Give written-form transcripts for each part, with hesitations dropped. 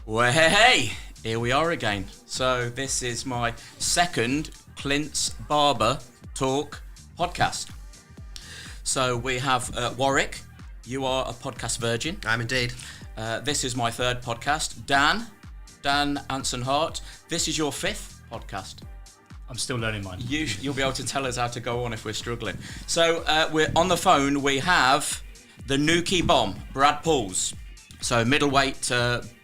Well, hey, here we are again. So this is my second Clint's Barber Talk podcast. So we have Warwick. You are a podcast virgin. I'm indeed. This is my third podcast. Dan Anson-Hart. This is your fifth podcast. I'm still learning mine. You'll be able to tell us how to go on if we're struggling. So we're on the phone. We have the Nuki Bomb, Brad Pauls. So middleweight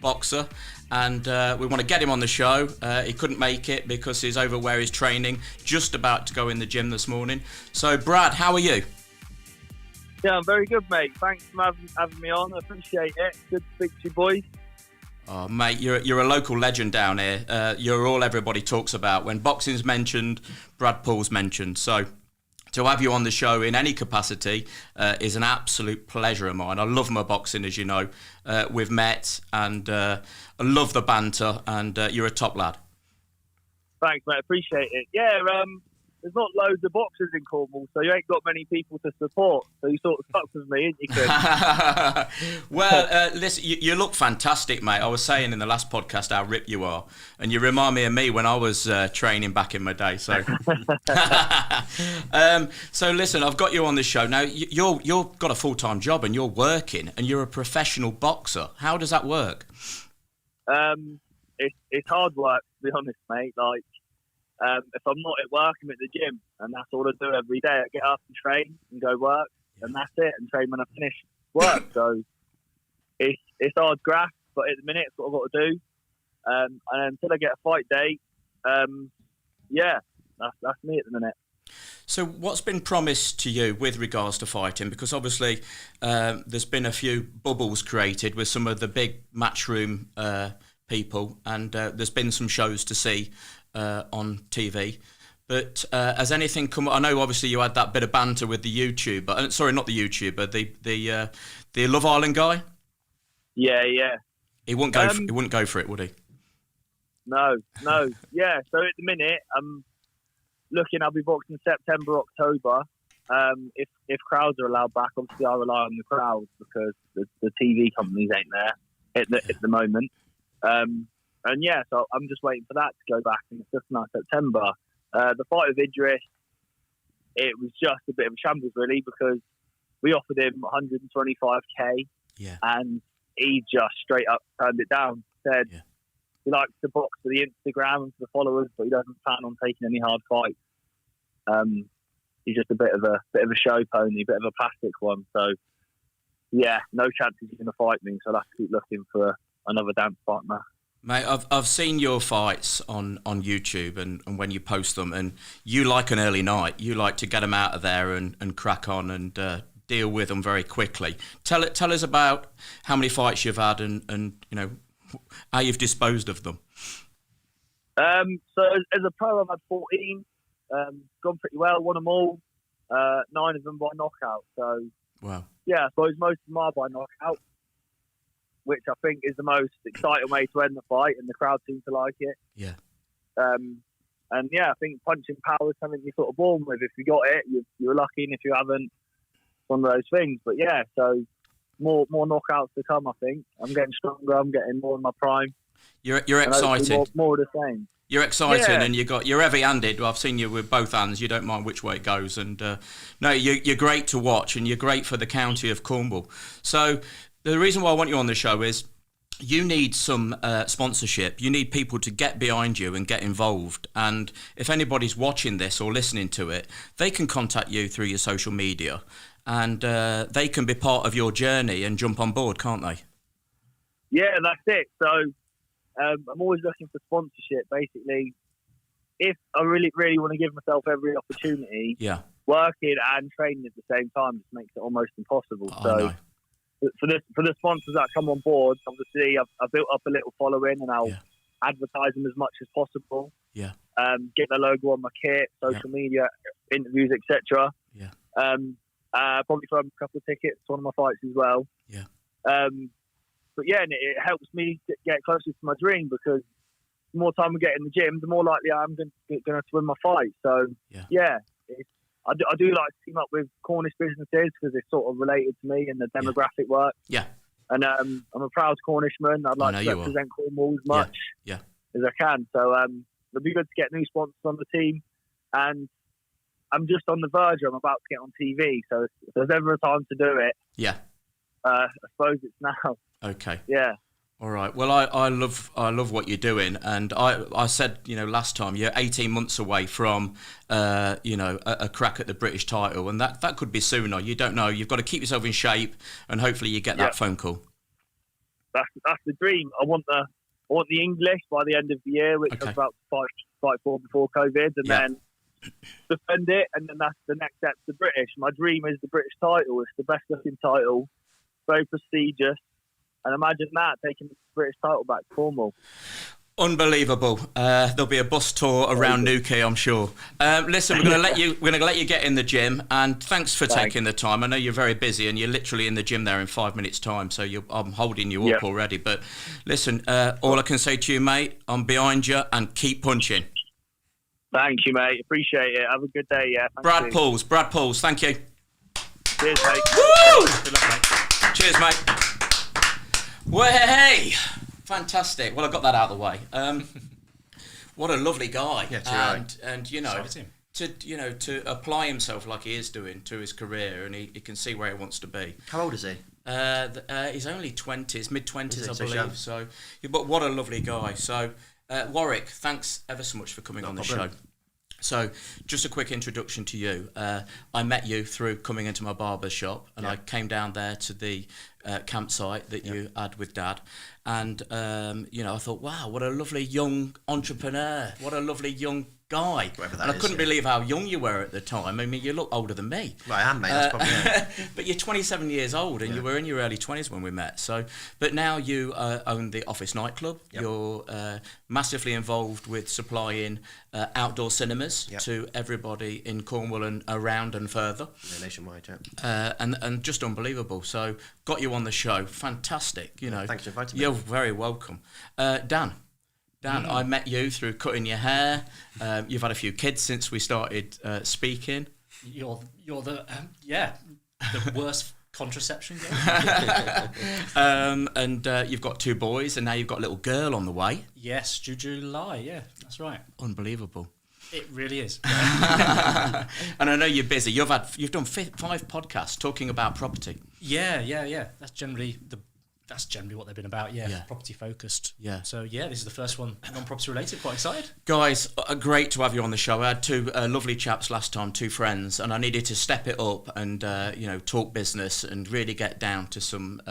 boxer. And we want to get him on the show. He couldn't make it because he's over where he's training. Just about to go in the gym this morning. So Brad, how are you? Yeah, I'm very good, mate. Thanks for having me on. I appreciate it. Good to speak to you, boys. Oh, mate, you're a local legend down here. You're all everybody talks about. When boxing's mentioned, Brad Pauls mentioned. So to have you on the show in any capacity is an absolute pleasure of mine. I love my boxing, as you know. We've met, and I love the banter, and you're a top lad. Thanks, mate. Appreciate it. Yeah, there's not loads of boxers in Cornwall, so you ain't got many people to support. So you sort of stuck with me, ain't you, Clint? Well, listen, you look fantastic, mate. I was saying in the last podcast how ripped you are, and you remind me of me when I was training back in my day. So, so listen, I've got you on this show now. You've got a full-time job and you're working, and you're a professional boxer. How does that work? It's hard work, to be honest, mate. Like, if I'm not at work, I'm at the gym, and that's all I do every day. I get up and train and go work, and that's it, and train when I finish work. So it's hard graft, but at the minute, it's what I've got to do. And until I get a fight date, that's me at the minute. So what's been promised to you with regards to fighting? Because obviously there's been a few bubbles created with some of the big matchroom people, and there's been some shows to see on TV, but has anything come? I know obviously you had that bit of banter with the YouTuber. Sorry, not the YouTuber. The Love Island guy. Yeah. He wouldn't go. He wouldn't go for it, would he? No. Yeah. So at the minute, I'm looking. I'll be boxing September, October. If crowds are allowed back, obviously I rely on the crowds because the TV companies ain't there at the moment. And yeah, so I'm just waiting for that to go back in the 5th of September. The fight with Idris, it was just a bit of a shambles really, because we offered him 125k, and he just straight up turned it down. Said he likes to box for the Instagram and for the followers, but he doesn't plan on taking any hard fights. He's just a bit of a show pony, a bit of a plastic one. So yeah, no chance he's going to fight me. So I'll have to keep looking for another dance partner. Mate, I've seen your fights on YouTube and when you post them, and you like an early night. You like to get them out of there and crack on and deal with them very quickly. Tell us about how many fights you've had and you know how you've disposed of them. So as a pro, I've had 14. Gone pretty well, won them all. 9 of them by knockout. So wow. Yeah, I suppose most of them are by knockout, which I think is the most exciting way to end the fight, and the crowd seem to like it. Yeah. And yeah, I think punching power is something you're sort of born with. If you got it, you're lucky, and if you haven't, it's one of those things. But yeah, so more knockouts to come, I think. I'm getting stronger, I'm getting more in my prime. You're excited. More of the same. You're exciting, and you're heavy-handed. Well, I've seen you with both hands. You don't mind which way it goes, and no, you're great to watch, and you're great for the county of Cornwall. So the reason why I want you on the show is you need some sponsorship. You need people to get behind you and get involved. And if anybody's watching this or listening to it, they can contact you through your social media, and they can be part of your journey and jump on board, can't they? Yeah, that's it. So I'm always looking for sponsorship. Basically, if I really, really want to give myself every opportunity, working and training at the same time just makes it almost impossible. No. For the sponsors that come on board, obviously I've built up a little following, and I'll advertise them as much as possible. Yeah. Get the logo on my kit, social media, interviews, etc. Yeah. Probably throw them a couple of tickets to one of my fights as well. Yeah. But yeah, and it helps me get closer to my dream, because the more time I get in the gym, the more likely I am going to win my fight. So yeah, I do like to team up with Cornish businesses because it's sort of related to me and the demographic work. Yeah. And I'm a proud Cornishman. I'd like to represent Cornwall as much as I can. So it'll be good to get new sponsors on the team. And I'm just on the verge. I'm about to get on TV. So if there's ever a time to do it, I suppose it's now. Okay. Yeah. All right. Well, I love what you're doing, and I said, last time you're 18 months away from a crack at the British title, and that could be sooner. You don't know. You've got to keep yourself in shape, and hopefully you get that phone call. That's the dream. I want the English by the end of the year, which I was about to fight for before COVID, and then defend it, and then that's the next step to the British. My dream is the British title. It's the best looking title, very prestigious. And imagine that, taking the British title back to Cornwall. Unbelievable. There'll be a bus tour around Newquay, I'm sure. Listen, we're going to let you get in the gym, and thanks for taking the time. I know you're very busy, and you're literally in the gym there in 5 minutes' time, so I'm holding you up already. But listen, all I can say to you, mate, I'm behind you, and keep punching. Thank you, mate. Appreciate it. Have a good day. Yeah. Brad Pauls. Thank you. Cheers, mate. Woo! Good luck, mate. Cheers, mate. Well, hey, fantastic. Well, I got that out of the way. What a lovely guy. Yeah, and to apply himself like he is doing to his career, and he can see where he wants to be. How old is he? He's only 20s, mid-20s, I believe. Young? So, but what a lovely guy. So, Warwick, thanks ever so much for coming on the show. So, just a quick introduction to you. I met you through coming into my barber shop, and I came down there to the campsite that you had with Dad, and I thought, wow, what a lovely young entrepreneur, what a lovely young guy. And I couldn't believe how young you were at the time. I mean, you look older than me. Well, I am, mate. That's probably it. But you're 27 years old, and you were in your early 20s when we met. So, but now you own the Office nightclub. Yep. You're massively involved with supplying outdoor cinemas to everybody in Cornwall and around and further. Yeah, nationwide, yeah. And just unbelievable. So, got you on the show. Fantastic. Thanks for inviting me. You're very welcome. Dan, I met you through cutting your hair. You've had a few kids since we started speaking. You're the worst contraception game. And you've got 2 boys, and now you've got a little girl on the way. Yes, July. Yeah, that's right. Unbelievable. It really is. And I know you're busy. You've done 5 podcasts talking about property. Yeah. That's generally what they've been about. Yeah. Property focused. Yeah. So this is the first one non-property related. Quite excited. Guys, great to have you on the show. I had 2 lovely chaps last time, 2 friends, and I needed to step it up and talk business and really get down to some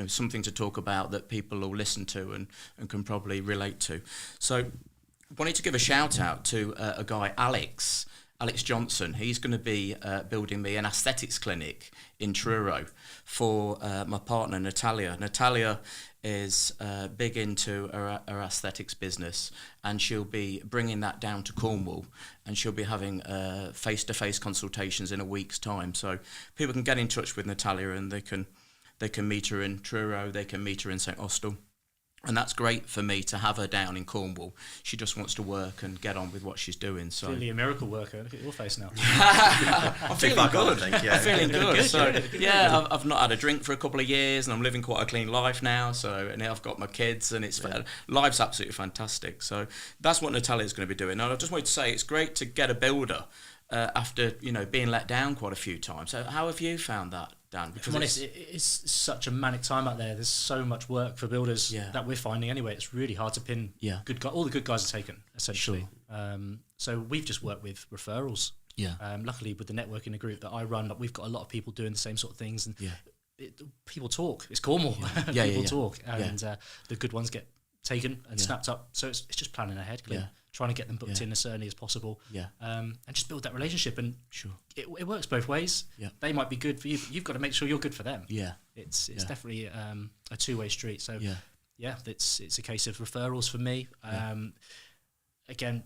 something to talk about that people will listen to and can probably relate to. So, wanted to give a shout out to a guy, Alex Johnson. He's going to be building me an aesthetics clinic in Truro for my partner, Natalia. Natalia is big into her aesthetics business, and she'll be bringing that down to Cornwall, and she'll be having face-to-face consultations in a week's time. So people can get in touch with Natalia, and they can meet her in Truro, they can meet her in St Austell. And that's great for me to have her down in Cornwall. She just wants to work and get on with what she's doing. So clearly a miracle worker. Look at your face now. I'm feeling good. I think, yeah. I'm feeling good. So I've not had a drink for a couple of years, and I'm living quite a clean life now. So and I've got my kids, and life's absolutely fantastic. So that's what Natalia's going to be doing. And I just wanted to say it's great to get a builder after being let down quite a few times. So how have you found that, Dan? Because it's such a manic time out there. There's so much work for builders that we're finding anyway. It's really hard to pin good guys. All the good guys are taken, essentially. Sure. So we've just worked with referrals. Yeah. Luckily, with the network in the group that I run, we've got a lot of people doing the same sort of things. And people talk. It's Cornwall. People talk. And the good ones get taken and snapped up. So it's just planning ahead, Clint. Trying to get them booked in as early as possible, and just build that relationship. And it works both ways. Yeah. They might be good for you, but you've got to make sure you're good for them. Yeah, it's definitely a 2-way street. So it's a case of referrals for me. Again,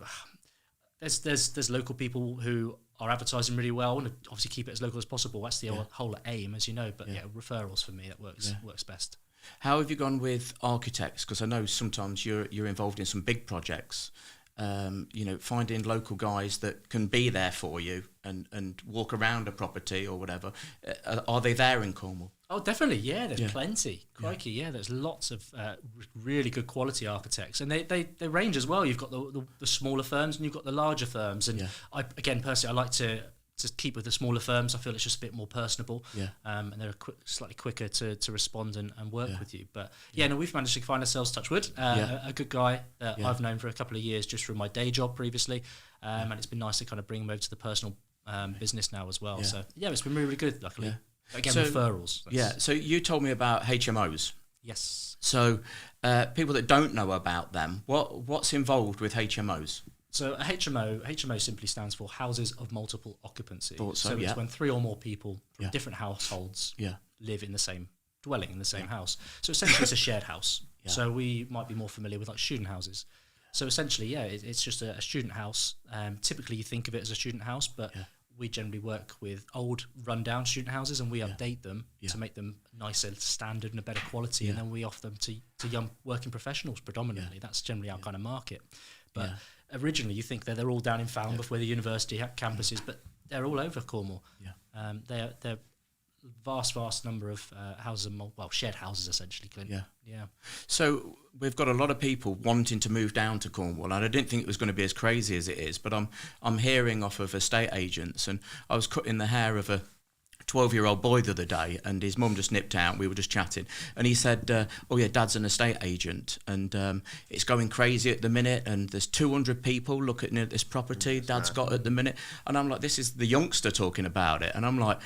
there's local people who are advertising really well, and obviously keep it as local as possible. That's the whole aim, as you know. But referrals for me, that works best. How have you gone with architects? Because I know sometimes you're involved in some big projects. finding local guys that can be there for you and walk around a property or whatever. Are they there in Cornwall? Oh, definitely. Yeah, there's plenty. Crikey, yeah. There's lots of really good quality architects, and they range as well. You've got the smaller firms and you've got the larger firms. And I personally, I like to keep with the smaller firms. I feel it's just a bit more personable, and they're slightly quicker to respond and work with you. But we've managed to find ourselves, touch wood, a good guy that I've known for a couple of years just through my day job previously, and it's been nice to kind of bring him over to the personal business now as well. So it's been really, really good, luckily. Again, referrals. So you told me about HMOs. Yes. So people that don't know about them, what's involved with HMOs? So a HMO simply stands for Houses of Multiple Occupancy. So it's when 3 or more people from different households live in the same dwelling, in the same house. So essentially it's a shared house. So we might be more familiar with like student houses. So essentially, it's just a student house. Typically you think of it as a student house, but we generally work with old rundown student houses and we update them to make them nicer standard and a better quality, and then we offer them to young working professionals predominantly. That's generally our kind of market. But originally you think they're all down in Falmouth where the university campuses, but they're all over Cornwall. They're vast number of houses, shared houses essentially, Clint. So we've got a lot of people wanting to move down to Cornwall, and I didn't think it was going to be as crazy as it is, but I'm hearing off of estate agents, and I was cutting the hair of a 12-year-old boy the other day, and his mum just nipped out. We were just chatting, and he said, Dad's an estate agent, and it's going crazy at the minute, and there's 200 people looking at this property Dad's got at the minute. And I'm like, this is the youngster talking about it, and I'm like,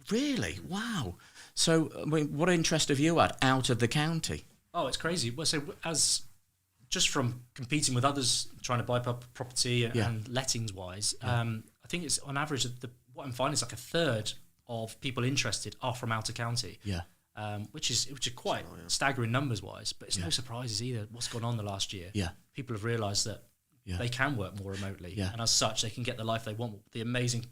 really? Wow. So, I mean, what interest have you had out of the county? Oh, it's crazy. Well, so as just from competing with others trying to buy property and lettings-wise, I think it's on average, what I'm finding is like a third of people interested are from out of county, which is quite staggering numbers wise, but it's no surprises either. What's gone on the last year? People have realised that they can work more remotely, and as such, they can get the life they want. The amazing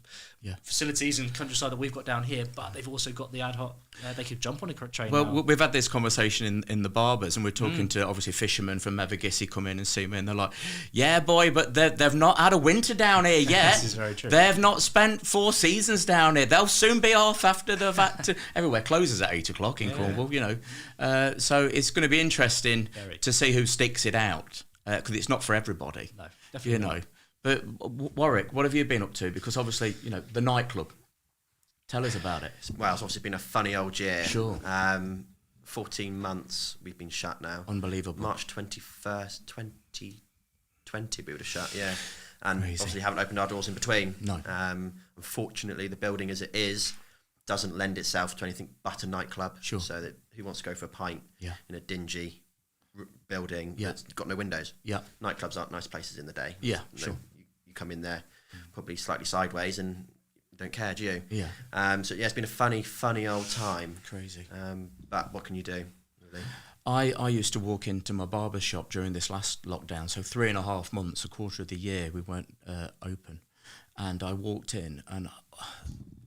facilities and countryside that we've got down here, but they've also got the ad hoc. They could jump on a train. Well, now. We've had this conversation in the Barbers, and we're talking to obviously fishermen from Evergissie come in and see me, and they're like, "Yeah, boy, but they've not had a winter down here yet. This is very true. They've not spent 4 seasons down here. They'll soon be off after the fact." Everywhere closes at 8 o'clock in Cornwall, so it's going to be interesting to see who sticks it out. Because it's not for everybody. No, definitely not. But Warwick, what have you been up to? Because obviously, the nightclub. Tell us about it. Well, it's obviously been a funny old year. Sure. 14 months we've been shut now. Unbelievable. March 21st, 2020 we would have shut, And Crazy. obviously haven't opened our doors in between. No. Unfortunately, the building as it is doesn't lend itself to anything but a nightclub. Sure. So that who wants to go for a pint in a dingy building that's got no windows? Nightclubs aren't nice places in the day. Sure. You come in there probably slightly sideways and you don't care, do you? So it's been a funny old time. Crazy. But what can you do, really? I used to walk into my barber shop during this last lockdown, so 3.5 months, a quarter of the year we weren't open, and I walked in, and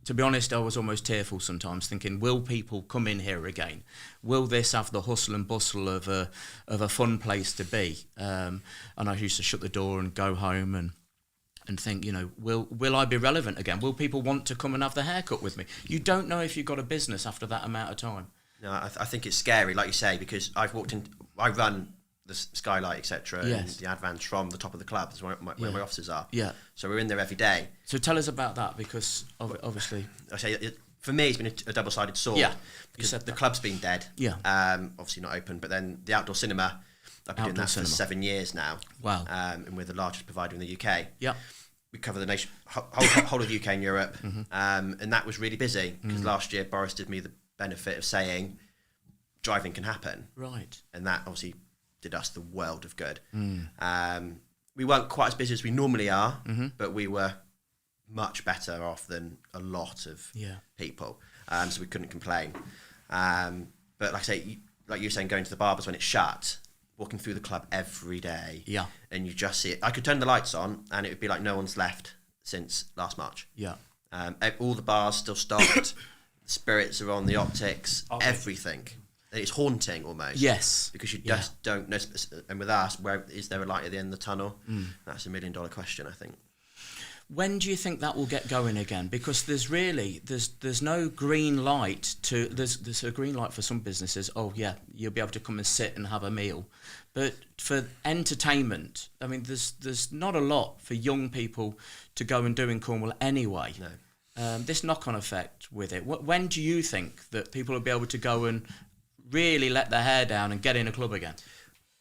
to be honest, I was almost tearful sometimes, thinking, will people come in here again? Will this have the hustle and bustle of a fun place to be? And I used to shut the door and go home and think, will I be relevant again? Will people want to come and have their haircut with me? You don't know if you've got a business after that amount of time. No, I think it's scary, like you say, because I run the Skylight, etc., and the Advance from the top of the club. That's where my offices are. So we're in there every day. So tell us about that, because obviously, I say for me it's been a double-sided sword. Because the club's been dead. Obviously not open, but then the outdoor cinema, I've been doing that for 7 years now. Wow. And we're the largest provider in the UK. Yeah. We cover the nation, whole of the UK and Europe, and that was really busy because last year Boris did me the benefit of saying driving can happen. Right. And that obviously did us the world of good. We weren't quite as busy as we normally are, but we were much better off than a lot of people, so we couldn't complain. But like I say, like you were saying, going to the barbers when it's shut, walking through the club every day, and you just see it. I could turn the lights on and it would be like no one's left since last March. All the bars still stocked, spirits are on, the optics, everything. it's haunting almost. Yes. Because you just don't know. And with us, where is there a light at the end of the tunnel? That's $1 million question, I think. When do you think that will get going again? Because there's no green light to there's a green light for some businesses. Oh yeah, you'll be able to come and sit and have a meal, but for entertainment, I mean, there's not a lot for young people to go and do in Cornwall anyway. No. This knock-on effect with it. When do you think that people will be able to go and really let their hair down and get in a club again?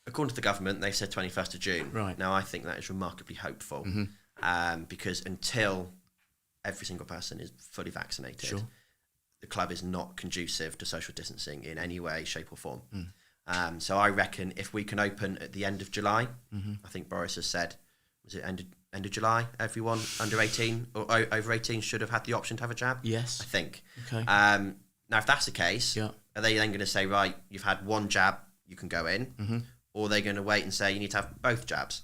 According to the government, they said 21st of June. Right. Now, I think that is remarkably hopeful. Because until every single person is fully vaccinated, the club is not conducive to social distancing in any way, shape or form. So I reckon if we can open at the end of July, I think Boris has said, was it end of July, everyone under 18 or over 18 should have had the option to have a jab? Yes. I think. Okay. Now, if that's the case, are they then going to say, right, you've had one jab, you can go in? Or are they going to wait and say you need to have both jabs?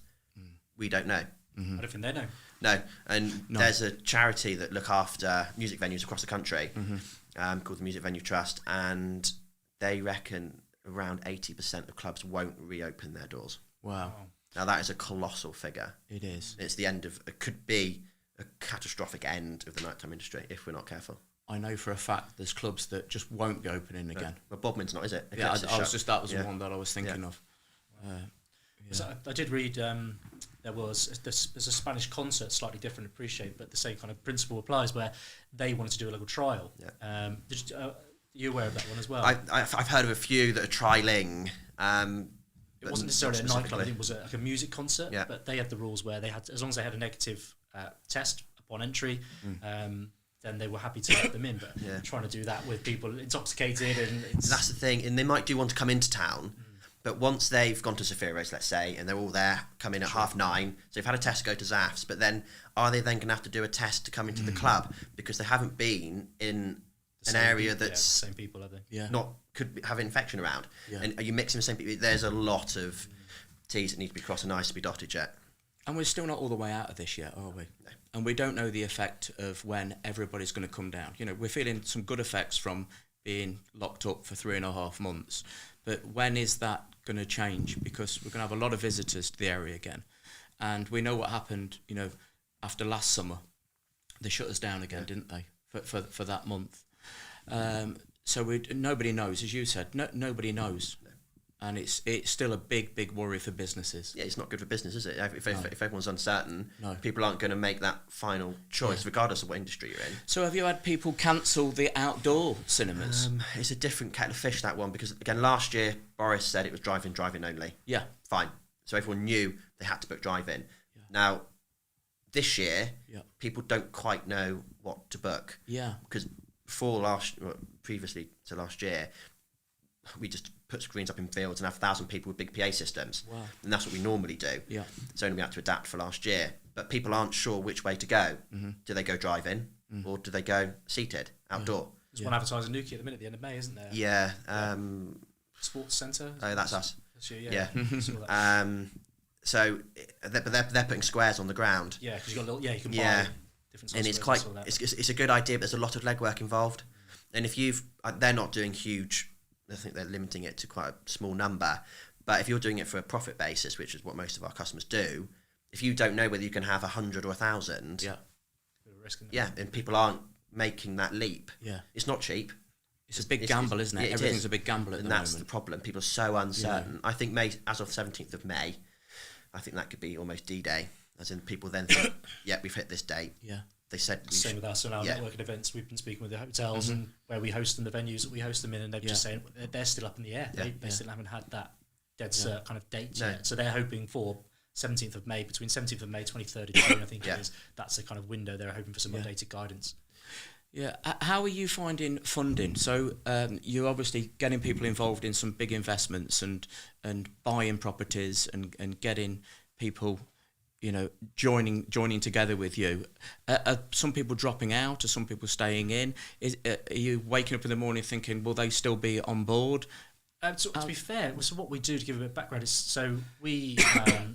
We don't know. I don't think they know. No, and there's a charity that look after music venues across the country called the Music Venue Trust, and they reckon around 80% of clubs won't reopen their doors. Wow. Now that is a colossal figure. It is. It's the end of, it could be a catastrophic end of the nighttime industry if we're not careful. I know for a fact there's clubs that just won't be opening again. Well, Bodmin's not, is it? Yeah, that was the one that I was thinking of. So I did read there's a Spanish concert, slightly different, appreciate, but the same kind of principle applies, where they wanted to do a local trial. Are you aware of that one as well? I've heard of a few that are trialing. It wasn't necessarily a nightclub. I think it was like a music concert. But they had the rules where they had, as long as they had a negative test upon entry, then they were happy to let them in. But trying to do that with people intoxicated, and that's the thing. And they might do want to come into town. But once they've gone to Sephiro's, let's say, and they're all there, come in at 9:30, so they've had a test to go to Zaf's, but then are they then going to have to do a test to come into the club because they haven't been in an area that's the same people, are they? Could have infection around? And are you mixing the same people? There's a lot of T's that need to be crossed and I's to be dotted yet. And we're still not all the way out of this yet, are we? No. And we don't know the effect of when everybody's going to come down. You know, we're feeling some good effects from being locked up for 3.5 months. But when is that going to change? Because we're going to have a lot of visitors to the area again. And we know what happened, you know, after last summer. They shut us down again, didn't they, for that month? So nobody knows, as you said, nobody knows. And it's still a big worry for businesses. Yeah, it's not good for business, is it? If everyone's uncertain, people aren't going to make that final choice, regardless of what industry you're in. So have you had people cancel the outdoor cinemas? It's a different kettle of fish, that one, because, again, last year, Boris said it was drive-in only. Yeah. Fine. So everyone knew they had to book drive-in. Yeah. Now, this year, people don't quite know what to book. Yeah. Because previously to last year, we just put screens up in fields and have 1,000 people with big PA systems. Wow. And that's what we normally do. Yeah. It's only we had to adapt for last year. But people aren't sure which way to go. Do they go drive-in or do they go seated, outdoor? There's one advertising Nuki at the minute at the end of May, isn't there? Yeah. Sports Centre? Oh, that's us. That's you, yeah. So, they're putting squares on the ground. Yeah, because you've got a little, you can buy different and it's a good idea, but there's a lot of legwork involved. And if they're not doing huge, I think they're limiting it to quite a small number. But if you're doing it for a profit basis, which is what most of our customers do, if you don't know whether you can have 100 or 1,000, and people aren't making that leap, it's not cheap. It's a big gamble, isn't it? Everything's a big gamble at the moment. And that's the problem. People are so uncertain. I think as of 17th of May, I think that could be almost D-Day, as in people then think, we've hit this date. Yeah. They said same with us on our networking events. We've been speaking with the hotels and where we host them, the venues that we host them in, and they're just saying they're still up in the air. They still haven't had that dead cert kind of date yet. So they're hoping for 17th of May, between 17th of May, 23rd of June, I think it is. That's the kind of window they're hoping for some updated guidance. Yeah. How are you finding funding? So you're obviously getting people involved in some big investments and buying properties and getting people, you know, joining together with you. Are some people dropping out? Are some people staying in? Are you waking up in the morning thinking, will they still be on board? To be fair, so what we do, to give a bit of background, is so we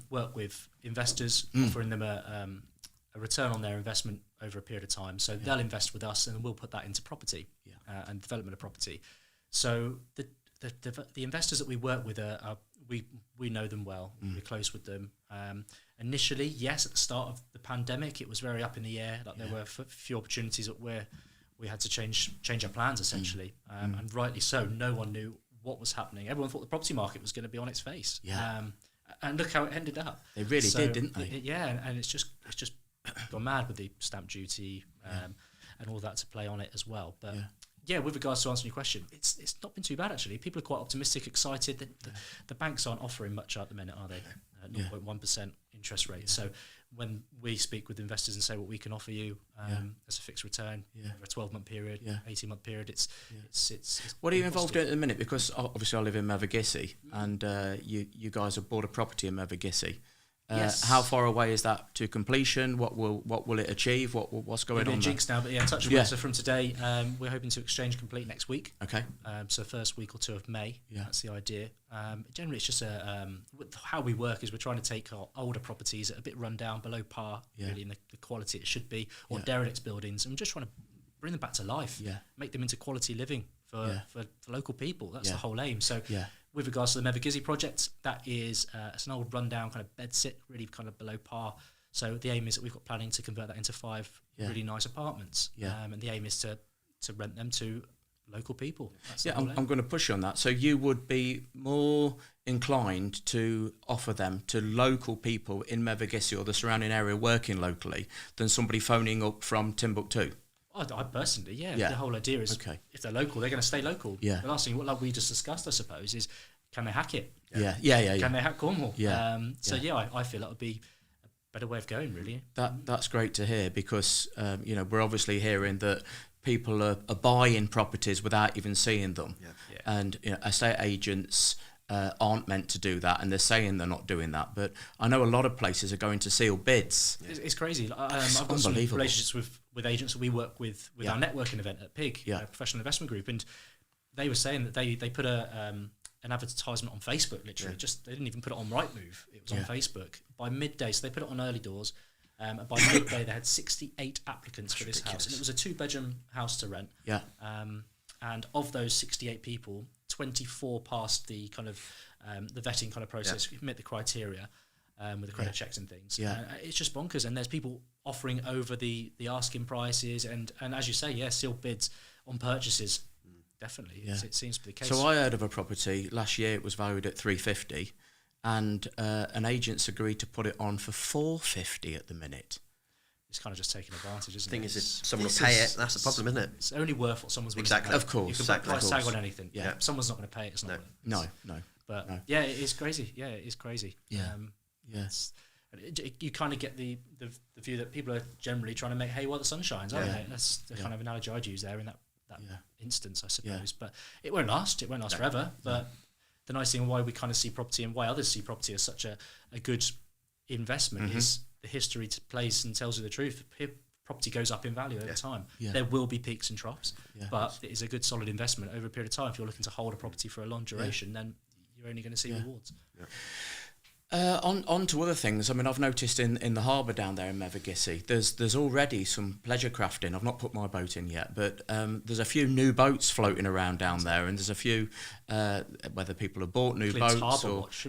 work with investors, offering them a return on their investment over a period of time. So they'll invest with us and we'll put that into property and development of property. So the the investors that we work with we know them well. We're close with them. Initially, yes, at the start of the pandemic, it was very up in the air. Like there were a few opportunities where we had to change our plans essentially, and rightly so. No one knew what was happening. Everyone thought the property market was going to be on its face. And look how it ended up. They really did, didn't they? And it's just gone mad with the stamp duty and all that to play on it as well. But with regards to answering your question, it's not been too bad actually. People are quite optimistic, excited. The banks aren't offering much at the minute, are they? 0.1% interest rate. So when we speak with investors and say what we can offer you as a fixed return over a 12-month period, 18-month period, it's what are you involved in at the minute? Because obviously I live in Mevagissey, and you guys have bought a property in Mevagissey. Yes. How far away is that to completion? What will it achieve? What's going on? Jinx now, but touch wood. So from today, we're hoping to exchange complete next week. Okay. So first week or two of May. That's the idea. Generally, it's just how we work is we're trying to take our older properties that are a bit run down, below par, really in the quality it should be, or derelict buildings, and we're just trying to bring them back to life. Make them into quality living for local people. That's the whole aim. So. With regards to the Mevagissey project, that is it's an old rundown kind of bed sit, really kind of below par. So the aim is that we've got planning to convert that into 5 really nice apartments. And the aim is to rent them to local people. That's I'm going to push you on that. So you would be more inclined to offer them to local people in Mevagissey or the surrounding area working locally than somebody phoning up from Timbuktu? I personally, The whole idea is if they're local, they're going to stay local. The last thing, like we just discussed, I suppose, is can they hack it? Can they hack Cornwall? I feel that would be a better way of going, really. That's great to hear because, we're obviously hearing that people are buying properties without even seeing them. And estate agents aren't meant to do that, and they're saying they're not doing that. But I know a lot of places are going to seal bids. It's crazy. I've got some relationships with agents that we work with our networking event at PIG, Professional Investment Group, and they were saying that they put an advertisement on Facebook, literally. Just they didn't even put it on Rightmove. It was on Facebook. By midday, so they put it on early doors, and by midday they had 68 applicants for this house, and it was a 2-bedroom house to rent. And of those 68 people, 24 passed the kind of the vetting kind of process, met the criteria with the credit checks and things. It's just bonkers, and there's people offering over the asking prices, and as you say, sealed bids on purchases. Definitely, it seems to be the case. So I heard of a property last year. It was valued at 350, and an agent's agreed to put it on for 450 at the minute. It's kind of just taking advantage, isn't it? The thing it? is, if someone will pay it, that's the problem, isn't it? It's only worth what someone's willing to pay. Of course. You can put a price tag on anything. If someone's not going to pay it, it's not. No. But it is crazy. It is crazy. You kind of get the view that people are generally trying to make hay while the sun shines, aren't they? That's the kind of analogy I'd use there in that instance, I suppose. But it won't last. It won't last forever. But the nice thing why we kind of see property and why others see property as such a good investment is the history plays and tells you the truth. Property goes up in value over time. There will be peaks and troughs, but it is a good solid investment over a period of time. If you're looking to hold a property for a long duration, then you're only going to see rewards. On to other things. I mean, I've noticed in the harbour down there in Mevagissey, there's already some pleasure crafting. I've not put my boat in yet, but there's a few new boats floating around down there, and there's a few whether people have bought new Clint's boats Harbour or watch.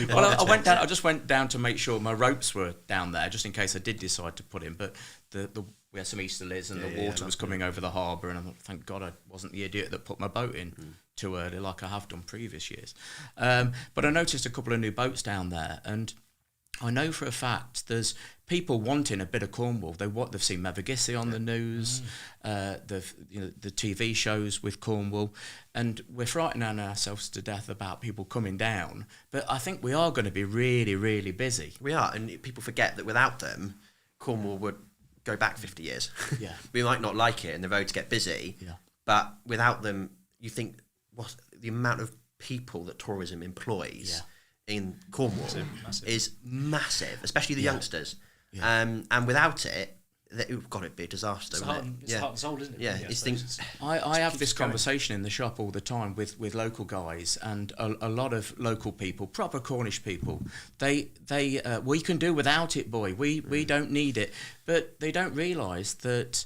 Well, I just went down to make sure my ropes were down there, just in case I did decide to put in. But we had some easterlies and the water was coming over the harbour, and I thought, thank God I wasn't the idiot that put my boat in too early, like I have done previous years. But I noticed a couple of new boats down there, and I know for a fact there's people wanting a bit of Cornwall. They've seen Mevagissey on the news, the TV shows with Cornwall, and we're frightening ourselves to death about people coming down. But I think we are going to be really, really busy. We are, and people forget that without them, Cornwall would go back 50 years. We might not like it, and the roads get busy. But without them, you think what the amount of people that tourism employs in Cornwall is massive, especially the youngsters. And without it, it'd be a disaster. It's heart and soul, isn't it? I have this conversation in the shop all the time with local guys and a lot of local people, proper Cornish people. They we can do without it, boy. We don't need it, but they don't realise that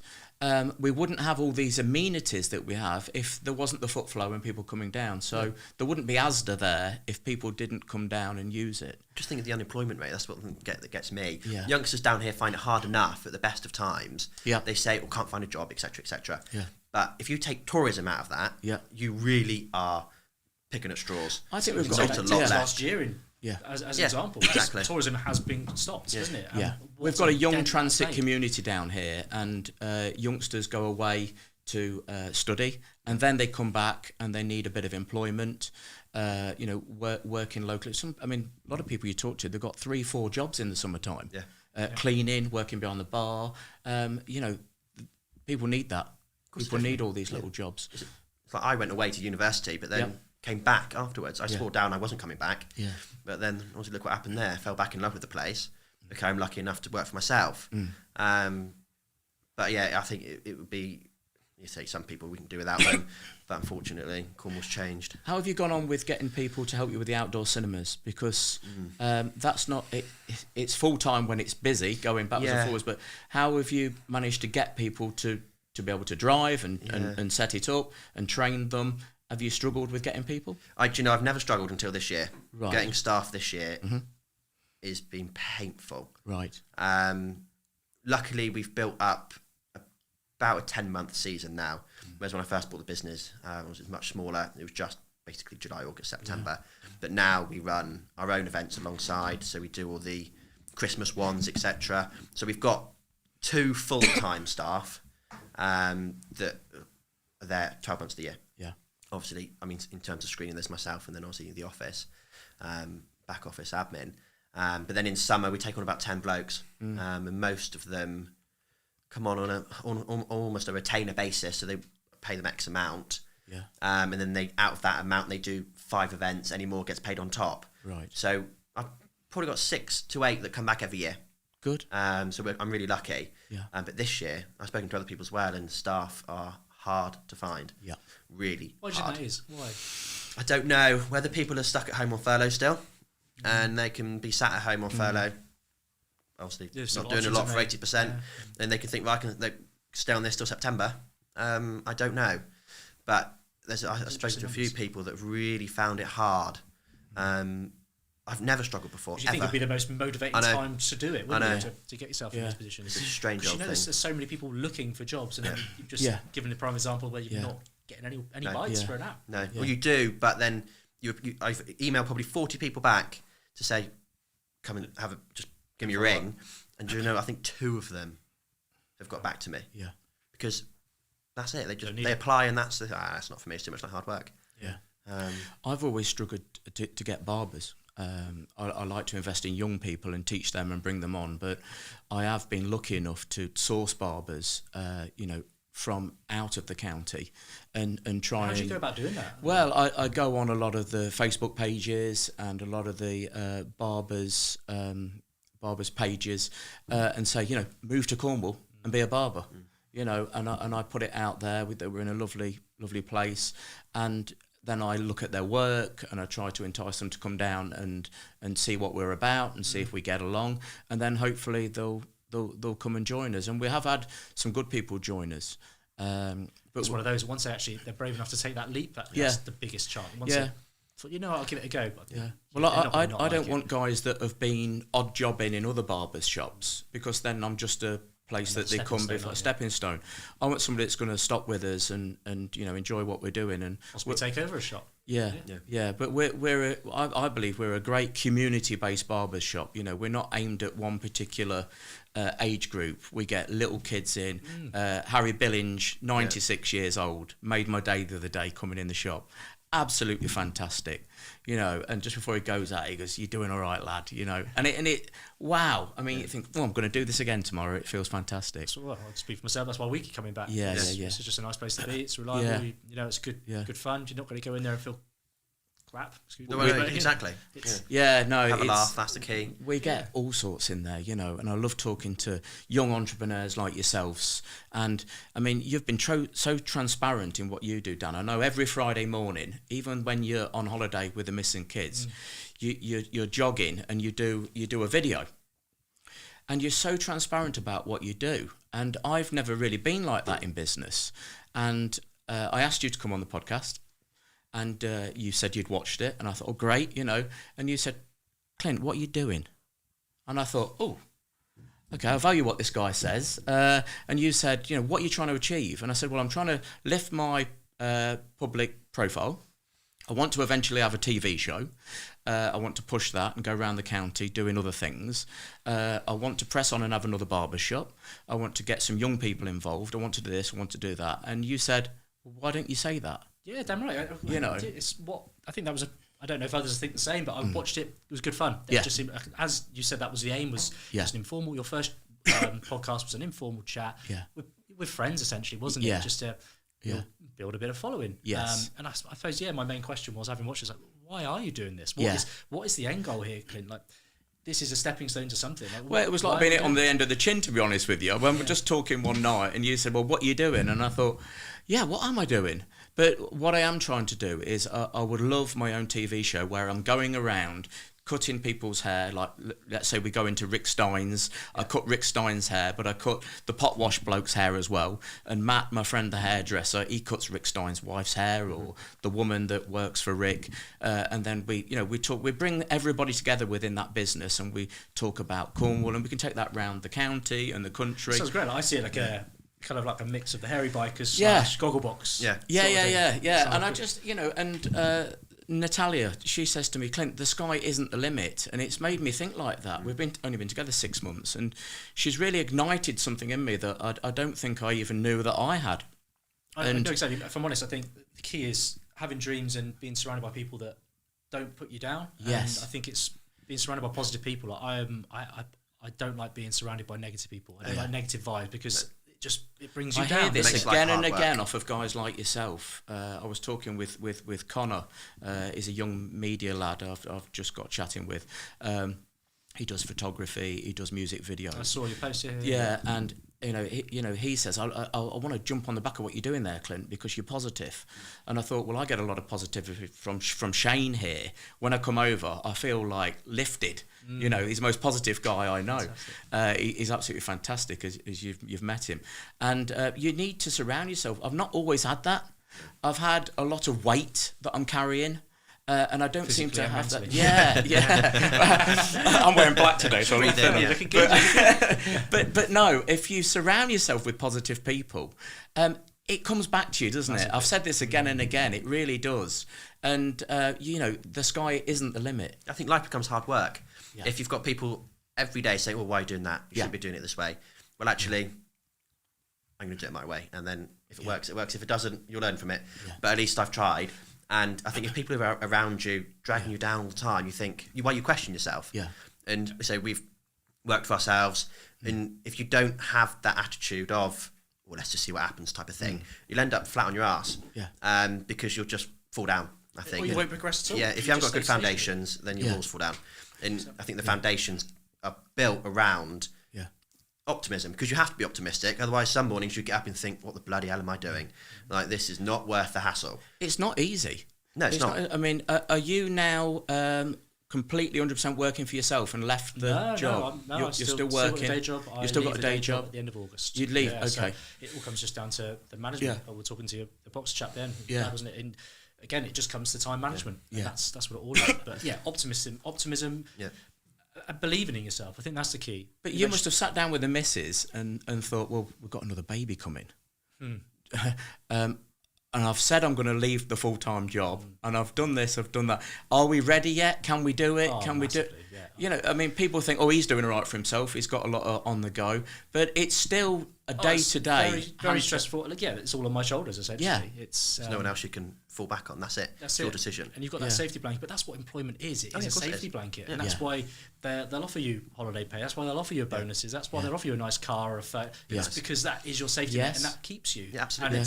we wouldn't have all these amenities that we have if there wasn't the foot flow and people coming down. So there wouldn't be Asda there if people didn't come down and use it. Just think of the unemployment rate. That's what that gets me. Yeah. Youngsters down here find it hard enough at the best of times. Yeah. They say, can't find a job, etc., etc. Yeah. But if you take tourism out of that, you really are picking at straws. I think we've got a lot left. Last year as an example. Exactly. Tourism has been stopped, hasn't it? Yeah. We've got a young transit community down here, and youngsters go away to study, and then they come back and they need a bit of employment, working locally. A lot of people you talk to, they've got 3-4 jobs in the summertime. Cleaning, working behind the bar. People need that. People need all these little jobs. It's like I went away to university, but then came back afterwards. I swore down I wasn't coming back. Yeah. But then, obviously, look what happened there. Fell back in love with the place. Became lucky enough to work for myself. But yeah, I think it would be, you say some people we can do without them, but unfortunately, Cornwall's changed. How have you gone on with getting people to help you with the outdoor cinemas? Because that's not, it's full-time when it's busy, going backwards and forwards, but how have you managed to get people to be able to drive and set it up and train them? Have you struggled with getting people? I've never struggled until this year. Right. Getting staff this year has been painful. Right. Luckily, we've built up about a 10-month season now, whereas when I first bought the business, it was much smaller. It was just basically July, August, September. But now we run our own events alongside, so we do all the Christmas ones, etc. So we've got 2 full-time staff that are there 12 months of the year. Yeah. Obviously, in terms of screening, there's myself and then obviously the office, back office admin. But then in summer, we take on about 10 blokes, and most of them come on almost a retainer basis, so they pay them X amount. Yeah. And then they, out of that amount, they do 5 events. Any more gets paid on top. Right. So I've probably got 6 to 8 that come back every year. Good. So I'm really lucky. Yeah. But this year, I've spoken to other people as well, and staff are hard to find. Yeah. Really Why do you hard. think that is? Why? I don't know. Whether people are stuck at home on furlough still, and they can be sat at home on furlough, obviously not doing a lot for 80%, then they can think, well, I can stay on this till September. I don't know. But I've spoken to a few people that have really found it hard. I've never struggled before. You think it'd be the most motivating time to do it, wouldn't you, to get yourself in this position? It's a strange old thing. There's so many people looking for jobs, and you've just given the prime example where you're not getting any bites for an app. No, well, you do, but then I've emailed probably 40 people back to say, come and just give me a ring. And do you know, I think 2 of them have got back to me. Yeah. Because that's it. They apply, and that's not for me. It's too much like hard work. Yeah. I've always struggled to get barbers. I like to invest in young people and teach them and bring them on, but I have been lucky enough to source barbers, from out of the county and try. How do you go about doing that? Well, I go on a lot of the Facebook pages and a lot of the barbers pages and say, move to Cornwall and be a barber. And I put it out there that we're in a lovely place, and then I look at their work and I try to entice them to come down and see what we're about and see if we get along, and then hopefully they'll come and join us. And we have had some good people join us. But it's one of those, once they're brave enough to take that leap, that's the biggest chance. I'll give it a go. But well, I don't want guys that have been odd jobbing in other barbers' shops, because then I'm just a place that they come before, a stepping stone. I want somebody that's going to stop with us and enjoy what we're doing and we take over a shop. Yeah. But I believe we're a great community-based barber shop. We're not aimed at one particular age group. We get little kids in. Harry Billinge, 96 years old, made my day the other day coming in the shop. Absolutely fantastic, and just before he goes out, he goes, "You're doing all right, lad," and it wow. I mean, you think, I'm going to do this again tomorrow. It feels fantastic. So, I'll speak for myself. That's why we keep coming back. Yeah. It's just a nice place to be. It's reliable. It's good fun. You're not going to go in there and feel crap. Exactly. Have a laugh. That's the key. We get all sorts in there, and I love talking to young entrepreneurs like yourselves. And I mean, you've been so transparent in what you do, Dan. I know every Friday morning, even when you're on holiday with the missing kids, you're jogging and you do a video. and you're so transparent about what you do. And I've never really been like that in business. And I asked you to come on the podcast, and you said you'd watched it, and I thought, oh, great, you know. And you said, Clint, what are you doing? And I thought, oh, okay, I value what this guy says. And you said, you know, what are you trying to achieve? And I said, well, I'm trying to lift my public profile. I want to eventually have a TV show. I want to push that and go around the county doing other things. I want to press on and have another barber shop. I want to get some young people involved. I want to do this, I want to do that. And you said, well, why don't you say that? Yeah, damn right. You know, it's what I think that was I don't know if others think the same, but I watched it. It was good fun. It just seemed, as you said, that was the aim. Was just an informal. Your first podcast was an informal chat with friends, essentially, wasn't it? Just to build a bit of following. Yes. And I suppose my main question was, having watched it, like, why are you doing this? What is the end goal here, Clint? Like, this is a stepping stone to something. Like, well, it was like being it on the end of the chin, to be honest with you. When we're just talking one night, and you said, well, what are you doing? And I thought, yeah, what am I doing? But what I am trying to do is I would love my own TV show where I'm going around cutting people's hair. Like, let's say we go into Rick Stein's. I cut Rick Stein's hair, but I cut the pot wash bloke's hair as well. And Matt, my friend, the hairdresser, he cuts Rick Stein's wife's hair, or the woman that works for Rick. And then we bring everybody together within that business, and we talk about Cornwall, and we can take that round the county and the country. Sounds great. I see it like a kind of like a mix of the hairy bikers / Gogglebox. Yeah. And I just, you know, and Natalia, she says to me, Clint, the sky isn't the limit. And it's made me think like that. We've only been together 6 months, and she's really ignited something in me that I don't think I even knew that I had. I know exactly. If I'm honest, I think the key is having dreams and being surrounded by people that don't put you down. Yes. And I think it's being surrounded by positive people. Like, I don't like being surrounded by negative people. I don't like negative vibes, because it brings you down. I hear this Makes again life and hard again work. off of guys like yourself. I was talking with Connor. He's a young media lad I've just got chatting with. He does photography. He does music videos. I saw your post here. Yeah, and he says, I want to jump on the back of what you're doing there, Clint, because you're positive. And I thought, well, I get a lot of positivity from Shane here. When I come over, I feel like lifted. You know, he's the most positive guy I know. He's absolutely fantastic, as you've met him. And you need to surround yourself. I've not always had that. I've had a lot of weight that I'm carrying. And I don't seem to have that. Yeah. I'm wearing black today, so I'm looking good. But no, if you surround yourself with positive people, it comes back to you, doesn't it? I've said this again and again. It really does. And the sky isn't the limit. I think life becomes hard work. Yeah. If you've got people every day saying, well, why are you doing that? You shouldn't be doing it this way. Well, actually, I'm going to do it my way. And then if it works, it works. If it doesn't, you'll learn from it. Yeah. But at least I've tried. And I think if people are around you, dragging you down all the time, you think, you question yourself. Yeah. And so we've worked for ourselves. And if you don't have that attitude of, well, let's just see what happens type of thing, you'll end up flat on your ass. Yeah. Because you'll just fall down, I think. Or you won't progress at all. Yeah, if you haven't got good foundations, then your walls fall down. And I think the foundations are built around optimism, because you have to be optimistic. Otherwise, some mornings you get up and think, what the bloody hell am I doing? Like, this is not worth the hassle. It's not easy. No, it's not. I mean, are you now completely 100% working for yourself and left the job? No, you're still working. You've still got a day job at the end of August. You'd leave, okay. So it all comes just down to the management. We were talking to the box chap then, wasn't it? And again, it just comes to time management. Yeah. That's what it all is. But optimism. Yeah. Believing in yourself, I think that's the key. But you must have sat down with the missus and thought, well, we've got another baby coming. And I've said I'm going to leave the full-time job, and I've done this, I've done that. Are we ready yet? Can we do it? Can we do it? Yeah. You know, I mean, people think, oh, he's doing all right for himself. He's got a lot on the go. But it's still a day-to-day. Very stressful. Like, it's all on my shoulders, essentially. Yeah. There's no one else you can fall back on. That's it. That's your decision. And you've got that safety blanket. But that's what employment is. It is a safety blanket. And that's why they'll offer you holiday pay. That's why they'll offer you bonuses. That's why they'll offer you a nice car or a It's because that is your safety net, and that keeps you. Yeah, absolutely. And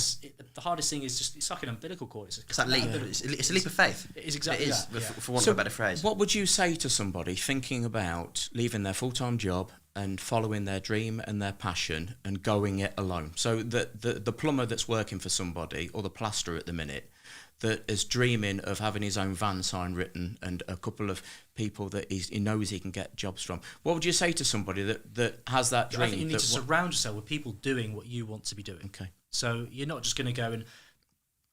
the hardest thing is just sucking an umbilical cord. It's that leap. It's a leap of faith. It is exactly that. For want of a better phrase. What would you say to somebody thinking about leaving their full-time job and following their dream and their passion and going it alone. So the plumber that's working for somebody, or the plasterer at the minute, that is dreaming of having his own van sign written and a couple of people that he knows he can get jobs from. What would you say to somebody that has that dream? I think you need to surround yourself with people doing what you want to be doing. Okay. So you're not just going to go and,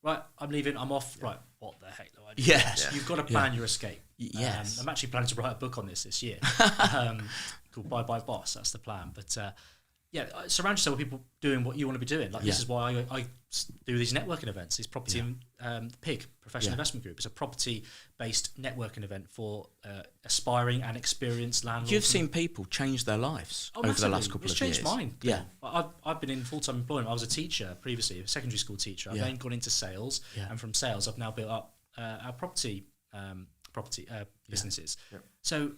right, I'm leaving, I'm off, right, what the heck do I do? Yes. You've got to plan your escape. Yes. I'm actually planning to write a book on this year called Bye Bye Boss. That's the plan. But surround yourself with people doing what you want to be doing. Like this is why I do these networking events. This property PIG, Professional Investment Group. It's a property-based networking event for aspiring and experienced landlords. You've seen people change their lives over the last couple of years. It's changed mine. Yeah. I've been in full-time employment. I was a teacher previously, a secondary school teacher. I've then gone into sales, and from sales, I've now built up our property businesses. Yeah. So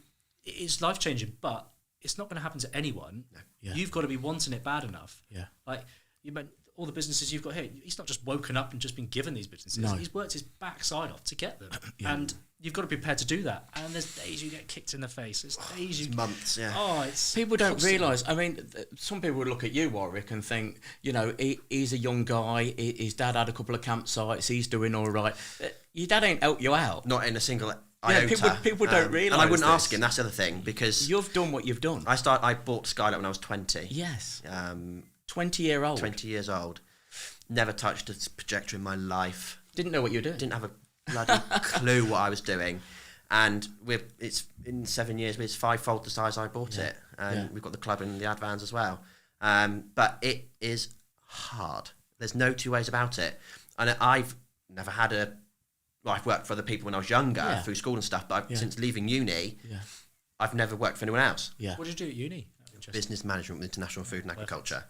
it's life-changing, but it's not going to happen to anyone. No. Yeah. You've got to be wanting it bad enough. Yeah. Like you meant all the businesses you've got here. He's not just woken up and just been given these businesses. No. He's worked his backside off to get them, and you've got to be prepared to do that. And there's days you get kicked in the face. There's days you months. Yeah. Oh, it's people don't realise. I mean, some people would look at you, Warwick, and think, you know, he's a young guy. His dad had a couple of campsites. He's doing all right. Your dad ain't helped you out. Not in a single. People don't realise. And I wouldn't ask him. That's the other thing, because you've done what you've done. I bought Skylight when I was 20. Yes. 20-year-old. 20 years old. Never touched a projector in my life. Didn't know what you were doing. Didn't have a bloody clue what I was doing. And it's in 7 years, it's fivefold the size I bought it. And we've got the club and the ad vans as well. But it is hard. There's no two ways about it. And I've never had I've worked for other people when I was younger through school and stuff, but since leaving uni, I've never worked for anyone else. Yeah. What did you do at uni? Business management with international food and agriculture.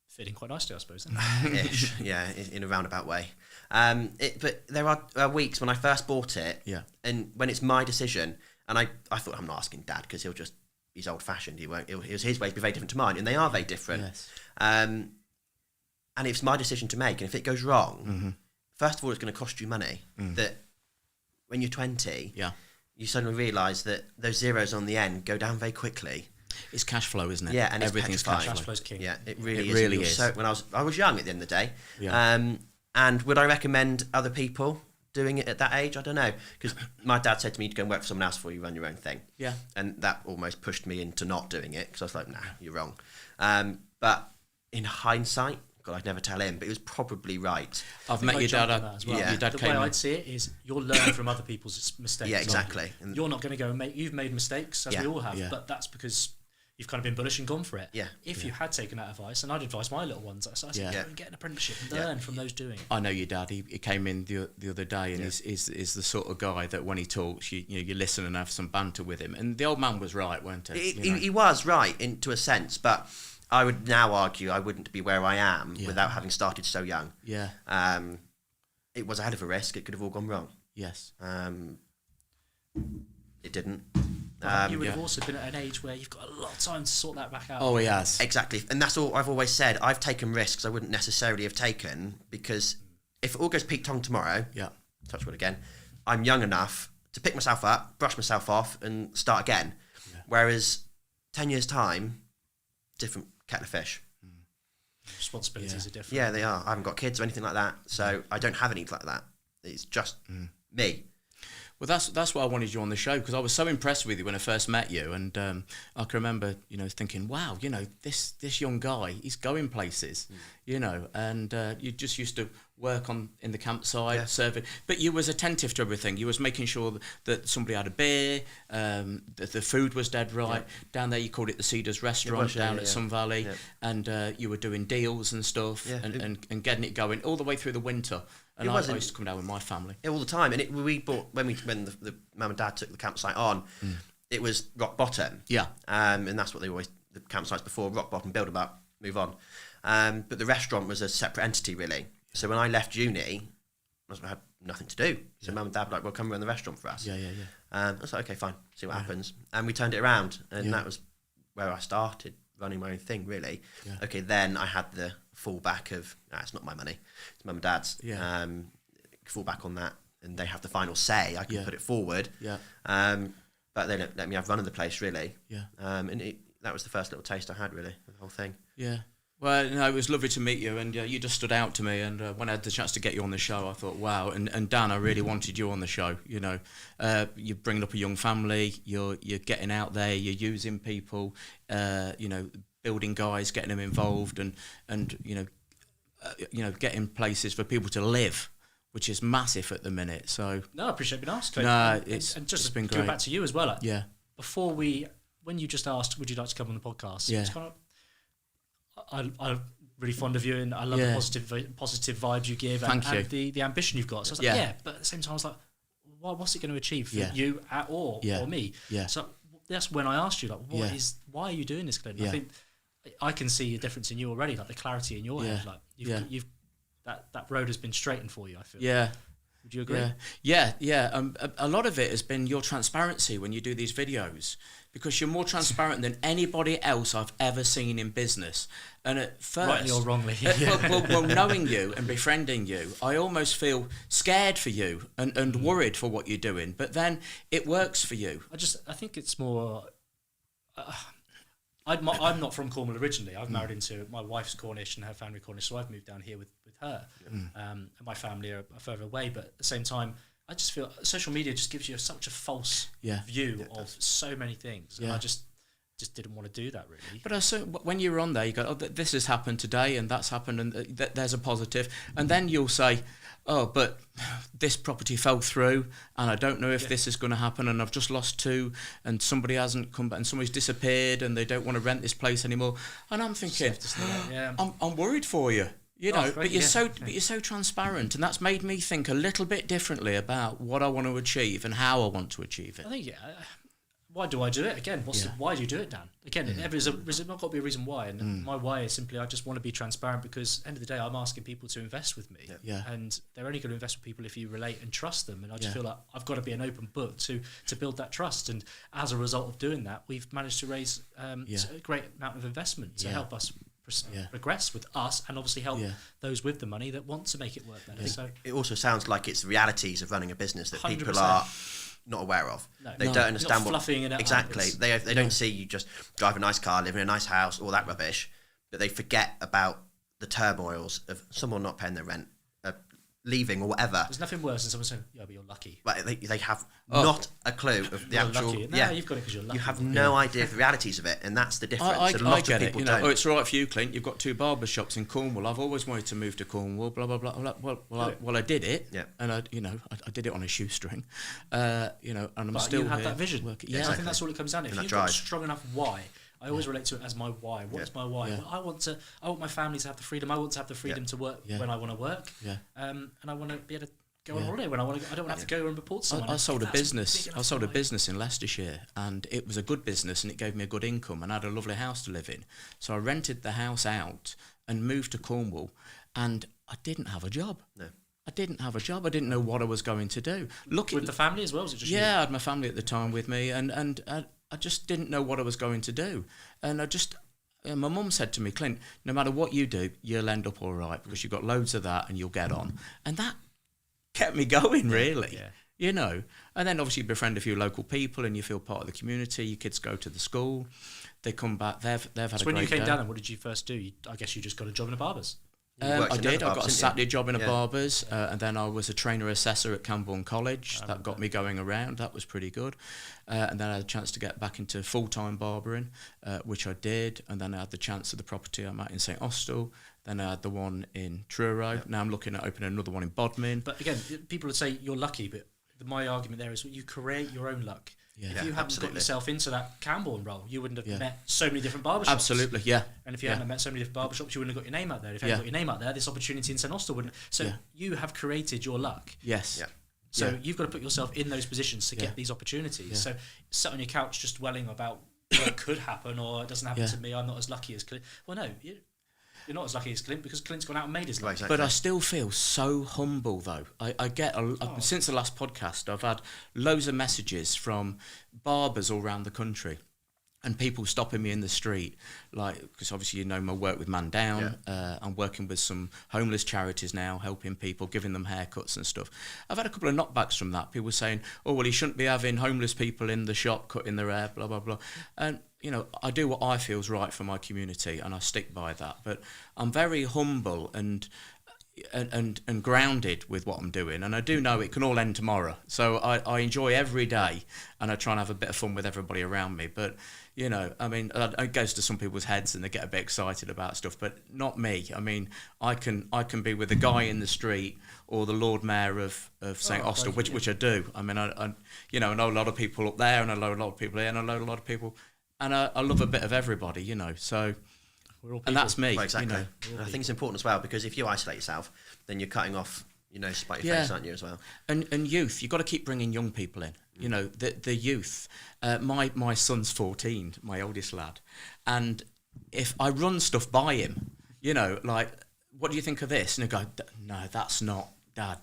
Fitting quite nicely, I suppose. Ish, yeah, in a roundabout way. But there are weeks when I first bought it, and when it's my decision, and I thought, I'm not asking Dad because he's old fashioned. His ways be very different to mine, and they are very different. Yes. And it's my decision to make, and if it goes wrong, first of all, it's going to cost you money. That when you're 20, you suddenly realise that those zeros on the end go down very quickly. It's cash flow, isn't it? Yeah, and everything's cash flow. Cash flow's king. Yeah, it really is. So when I was young at the end of the day, and would I recommend other people doing it at that age? I don't know, because my dad said to me to go and work for someone else before you run your own thing. Yeah, and that almost pushed me into not doing it, because I was like, nah, you're wrong. But in hindsight, God, I'd never tell him, but he was probably right. I've met your dad as well. Yeah. Your dad the way I'd see it is you'll learn from other people's mistakes. Yeah, exactly. And you're not going to go and you've made mistakes, as we all have, but that's because you've kind of been bullish and gone for it. Yeah. If you had taken that advice, and I'd advise my little ones, I said, go and get an apprenticeship and learn from those doing it. I know your dad. He came in the other day, and he's the sort of guy that when he talks, you listen and have some banter with him. And the old man was right, weren't he? He was right to a sense, but I would now argue I wouldn't be where I am without having started so young. Yeah. It was a hell of a risk. It could have all gone wrong. Yes. It didn't. You would have also been at an age where you've got a lot of time to sort that back out. Oh, he has. Exactly. And that's all I've always said. I've taken risks I wouldn't necessarily have taken, because if it all goes peak tongue tomorrow, touch wood again, I'm young enough to pick myself up, brush myself off and start again. Yeah. Whereas 10 years' time, different kettle of fish. Responsibilities are different. Yeah, they are. I haven't got kids or anything like that, so I don't have anything like that. It's just me. Well, that's why I wanted you on the show, because I was so impressed with you when I first met you, and I can remember, thinking, wow, this young guy, he's going places, and you just used to work in the campsite, serving, but you was attentive to everything. You was making sure that somebody had a beer, that the food was dead right. Yeah. Down there, you called it the Cedars Restaurant at Sun Valley, and you were doing deals and stuff, and getting it going all the way through the winter. And I used to come down with my family. All the time. And we bought, when the mum and dad took the campsite on, it was rock bottom. Yeah. And that's what the campsites before, rock bottom, build them up, move on. But the restaurant was a separate entity, really. So when I left uni, I had nothing to do. So mum and dad were like, well, come run the restaurant for us. I was like, okay, fine, see what happens. And we turned it around. And that was where I started running my own thing, really. Yeah. Okay, then I had the fallback of, it's not my money, it's mum and dad's. Fall back on that, and they have the final say. I can put it forward. Yeah. but they let me have run of the place, really. Yeah. And that was the first little taste I had, really, of the whole thing. Yeah. Well, no, it was lovely to meet you, and you just stood out to me. And when I had the chance to get you on the show, I thought, wow. And Dan, I really wanted you on the show. You know, you're bringing up a young family. You're getting out there. You're using people. You know, building guys, getting them involved, and you know, getting places for people to live, which is massive at the minute. So no, I appreciate being asked. No, and just it's been go great. back to you as well. Like, yeah. Before when you just asked, would you like to come on the podcast? Yeah. It's kind of, I'm really fond of you, and I love the positive vibes you give, and the ambition you've got. So I was like, but at the same time, I was like, what's it going to achieve for you or me? Yeah. So that's when I asked you, like, why are you doing this, Clint? I think I can see a difference in you already, like the clarity in your head. Like you've that road has been straightened for you, I feel. Yeah. Would you agree? Yeah. A lot of it has been your transparency when you do these videos, because you're more transparent than anybody else I've ever seen in business. And at first, rightly or wrongly, well, knowing you and befriending you, I almost feel scared for you and worried for what you're doing. But then it works for you. I think it's more. I'm not from Cornwall originally. I've married into, my wife's Cornish and her family Cornish, so I've moved down here with her. And my family are further away, but at the same time, I just feel social media just gives you such a false view of so many things. And I just didn't want to do that, really. But when you're on there, you go, this has happened today and that's happened, and there's a positive. And then you'll say, oh, but this property fell through and I don't know if this is going to happen, and I've just lost 2 and somebody hasn't come back and somebody's disappeared and they don't want to rent this place anymore. And I'm thinking, I'm worried for you. You know, but you're so transparent, and that's made me think a little bit differently about what I want to achieve and how I want to achieve it. I think, why do I do it? Again, why do you do it, Dan? Again, there's not got to be a reason why, and my why is simply I just want to be transparent, because at the end of the day, I'm asking people to invest with me, and they're only going to invest with people if you relate and trust them, and I just feel like I've got to be an open book to build that trust, and as a result of doing that, we've managed to raise a great amount of investment to help us progress with us, and obviously help those with the money that want to make it work better. So it also sounds like it's the realities of running a business that 100%. people are not aware of. They don't understand not fluffing it up. Exactly. They don't see you just drive a nice car, live in a nice house, all that rubbish, but they forget about the turmoils of someone not paying their rent, leaving or whatever. There's nothing worse than someone saying, "Yeah, but you're lucky." But they have not a clue of the actual. Lucky. No, you've got it because you're lucky. You have no idea of the realities of it, and that's the difference. I a lot get of people it. don't. Oh, it's all right for you, Clint. You've got 2 barber shops in Cornwall. I've always wanted to move to Cornwall. Blah blah blah. I'm like, well, I did it. Yeah. And I did it on a shoestring. And I'm still. You had that vision. Working. I think that's all it comes down to. If you've got a strong enough why. I always relate to it as my why. What's my why? Well, I want my family to have the freedom. I want to have the freedom to work when I want to work. Yeah. And I want to be able to go on holiday when I want to. I don't want to have to go and report to someone. I sold a business. I sold a business in Leicestershire, and it was a good business, and it gave me a good income, and I had a lovely house to live in. So I rented the house out and moved to Cornwall, and I didn't have a job. No. I didn't have a job. I didn't know what I was going to do. With the family as well? Was it just you? I had my family at the time with me, and I just didn't know what I was going to do. And my mum said to me, Clint, no matter what you do, you'll end up all right, because you've got loads of that and you'll get on. And that kept me going, really. You know. And then obviously you befriend a few local people and you feel part of the community. Your kids go to the school. They come back. They've had a great day. So when you came down, and what did you first do? I guess you just got a job in a barber's. I did. I got a Saturday job in a barber's, and then I was a trainer assessor at Camborne College. That got me going around. That was pretty good. And then I had a chance to get back into full-time barbering, which I did. And then I had the chance of the property I'm at in St Austell. Then I had the one in Truro. Now I'm looking at opening another one in Bodmin. But again, people would say you're lucky, but my argument there is you create your own luck. If you hadn't got yourself into that Camborne role, you wouldn't have met so many different barbershops. Absolutely, yeah. And if you hadn't met so many different barbershops, you wouldn't have got your name out there. If you hadn't got your name out there, this opportunity in St Austell wouldn't. So you have created your luck. Yes. Yeah. So you've got to put yourself in those positions to get these opportunities. Yeah. So sit on your couch just dwelling about what could happen or it doesn't happen to me, I'm not as lucky as Clint. Well, no, you're not as lucky as Clint, because Clint's gone out and made his life. Exactly. But I still feel so humble, though. I get since the last podcast, I've had loads of messages from barbers all around the country, and people stopping me in the street, like, because obviously you know my work with Man Down. I'm working with some homeless charities now, helping people, giving them haircuts and stuff. I've had a couple of knockbacks from that. People saying, oh, well, he shouldn't be having homeless people in the shop cutting their hair, blah, blah, blah. And, you know, I do what I feel is right for my community, and I stick by that. But I'm very humble and grounded with what I'm doing, and I do know it can all end tomorrow. So I enjoy every day, and I try and have a bit of fun with everybody around me. But you know, I mean, it goes to some people's heads and they get a bit excited about stuff, but not me. I mean, I can be with a guy in the street or the Lord Mayor of St Austell, which I do. I mean, I you know, I know a lot of people up there, and I know a lot of people here, and I know a lot of people, and I love a bit of everybody, you know. So. And that's me. Well, exactly. You know. I think it's important as well, because if you isolate yourself, then you're cutting off, you know, spite your face, aren't you, as well? And youth, you've got to keep bringing young people in. You know, the youth. My son's 14, my oldest lad, and if I run stuff by him, you know, like, what do you think of this? And he'll go, no, that's not, Dad,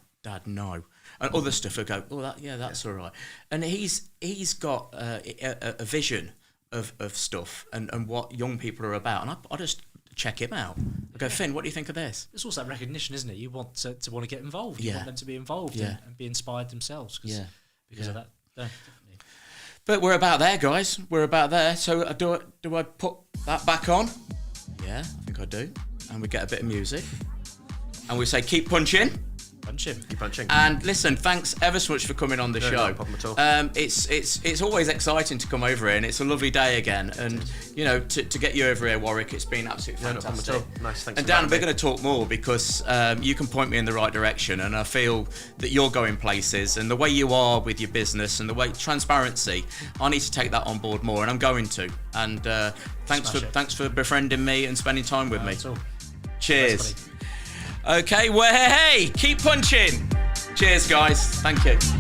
no. And other stuff will go, oh, that's all right. And he's got a vision of stuff and what young people are about, and I just check him out. I go, Finn, what do you think of this? It's also that recognition, isn't it? You want to want to get involved. You want them to be involved and be inspired themselves. Because of that. Definitely. But we're about there, guys. We're about there. So do I put that back on? Yeah, I think I do. And we get a bit of music, and we say, keep punching. Keep punching. And listen, thanks ever so much for coming on the show. No problem at all. It's always exciting to come over here, and it's a lovely day again. And you know, to get you over here, Warwick, it's been absolutely fantastic. No problem at all. Nice, thanks. And Dan, we're going to talk more, because you can point me in the right direction, and I feel that you're going places, and the way you are with your business and the way transparency, I need to take that on board more, and I'm going to. And thanks for befriending me and spending time with me. Cheers. Okay, well, hey, keep punching. Cheers, guys. Thank you.